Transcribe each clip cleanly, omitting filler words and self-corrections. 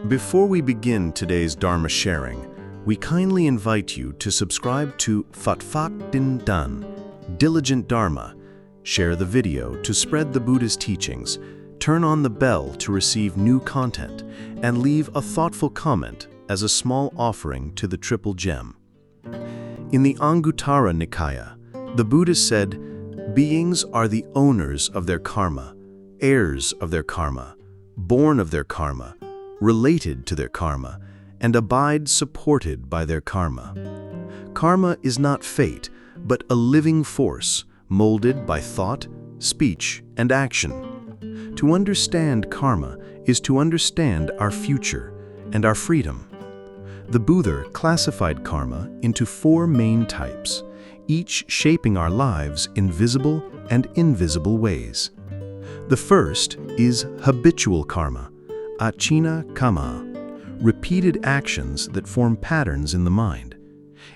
Before we begin today's Dharma sharing, we kindly invite you to subscribe to Pháp Tinh Tấn, Diligent Dharma, share the video to spread the Buddha's teachings, turn on the bell to receive new content, and leave a thoughtful comment as a small offering to the Triple Gem. In the Anguttara Nikaya, the Buddha said, "Beings are the owners of their karma, heirs of their karma, born of their karma, related to their karma, and abide supported by their karma." Karma is not fate, but a living force molded by thought, speech, and action. To understand karma is to understand our future and our freedom. The Buddha classified karma into 4 main types, each shaping our lives in visible and invisible ways. The first is habitual karma, acina kamma, repeated actions that form patterns in the mind.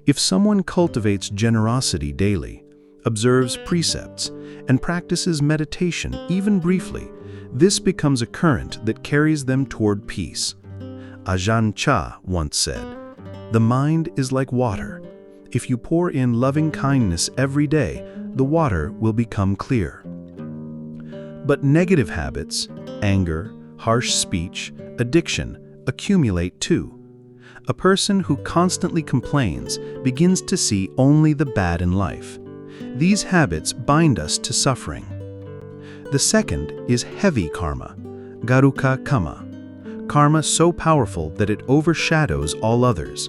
If someone cultivates generosity daily, observes precepts, and practices meditation even briefly, this becomes a current that carries them toward peace. Ajahn Chah once said, "The mind is like water. If you pour in loving kindness every day, the water will become clear." But negative habits, anger, harsh speech, addiction, accumulate too. A person who constantly complains begins to see only the bad in life. These habits bind us to suffering. The second is heavy karma, garuka kamma, karma so powerful that it overshadows all others.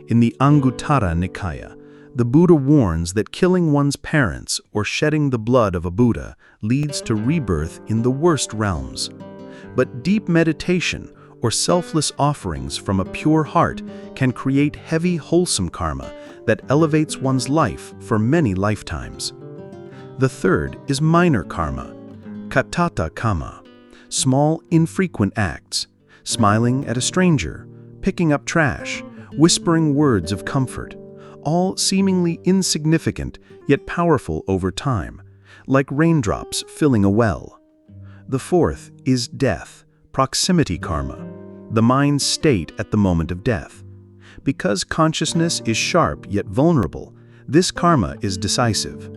In the Anguttara Nikaya, the Buddha warns that killing one's parents or shedding the blood of a Buddha leads to rebirth in the worst realms. But deep meditation or selfless offerings from a pure heart can create heavy, wholesome karma that elevates one's life for many lifetimes. The third is minor karma, kattata kamma, small, infrequent acts, smiling at a stranger, picking up trash, whispering words of comfort, all seemingly insignificant yet powerful over time, like raindrops filling a well. The fourth is death, proximity karma, the mind's state at the moment of death. Because consciousness is sharp yet vulnerable, this karma is decisive.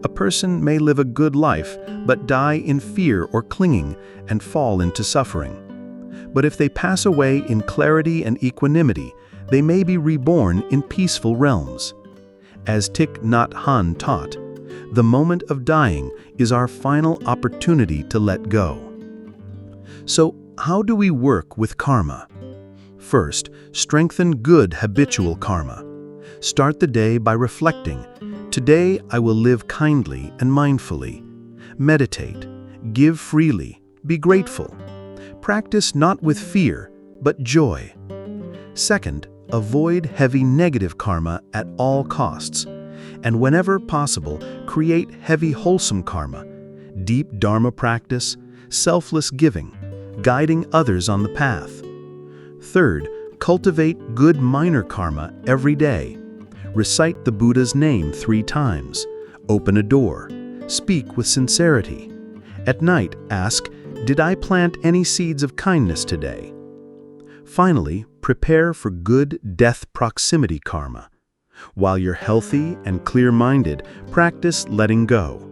A person may live a good life but die in fear or clinging and fall into suffering. But if they pass away in clarity and equanimity, they may be reborn in peaceful realms. As Thich Nhat Hanh taught, the moment of dying is our final opportunity to let go. So, how do we work with karma? First, strengthen good habitual karma. Start the day by reflecting, "Today I will live kindly and mindfully." Meditate, give freely, be grateful. Practice not with fear, but joy. Second, avoid heavy negative karma at all costs. And whenever possible, create heavy wholesome karma, deep Dharma practice, selfless giving, guiding others on the path. Third, cultivate good minor karma every day. Recite the Buddha's name 3 times. Open a door. Speak with sincerity. At night, ask, "Did I plant any seeds of kindness today?" Finally, prepare for good death proximity karma. While you're healthy and clear-minded, practice letting go.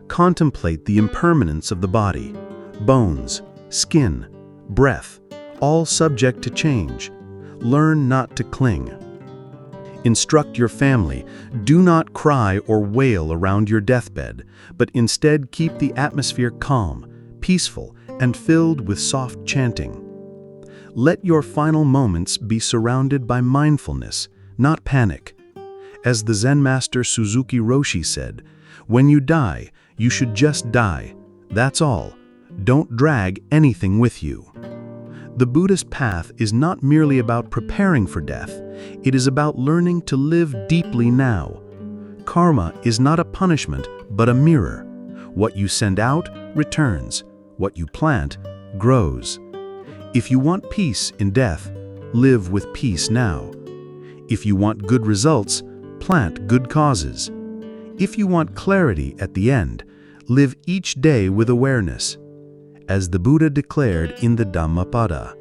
Contemplate the impermanence of the body, bones, skin, breath, all subject to change. Learn not to cling. Instruct your family, do not cry or wail around your deathbed, but instead keep the atmosphere calm, peaceful, and filled with soft chanting. Let your final moments be surrounded by mindfulness, not panic. As the Zen master Suzuki Roshi said, "When you die, you should just die. That's all. Don't drag anything with you." The Buddhist path is not merely about preparing for death, it is about learning to live deeply now. Karma is not a punishment, but a mirror. What you send out returns. What you plant grows. If you want peace in death, live with peace now. If you want good results, plant good causes. If you want clarity at the end, live each day with awareness. As the Buddha declared in the Dhammapada,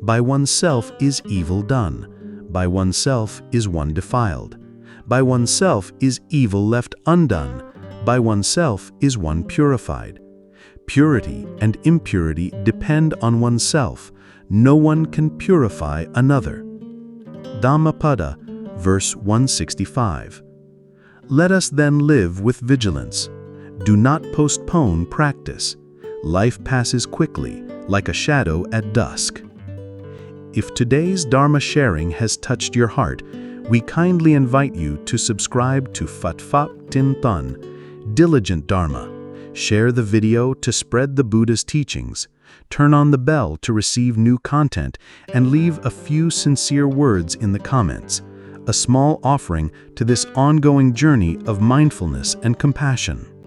By oneself is evil done. By oneself is one defiled. By oneself is evil left undone. By oneself is one purified. Purity and impurity depend on oneself. No one can purify another. Dhammapada, verse 165. Let us then live with vigilance. Do not postpone practice. Life passes quickly, like a shadow at dusk. If today's Dharma sharing has touched your heart, we kindly invite you to subscribe to Pháp Tinh Tấn, Diligent Dharma. Share the video to spread the Buddha's teachings. Turn on the bell to receive new content, and leave a few sincere words in the comments, a small offering to this ongoing journey of mindfulness and compassion.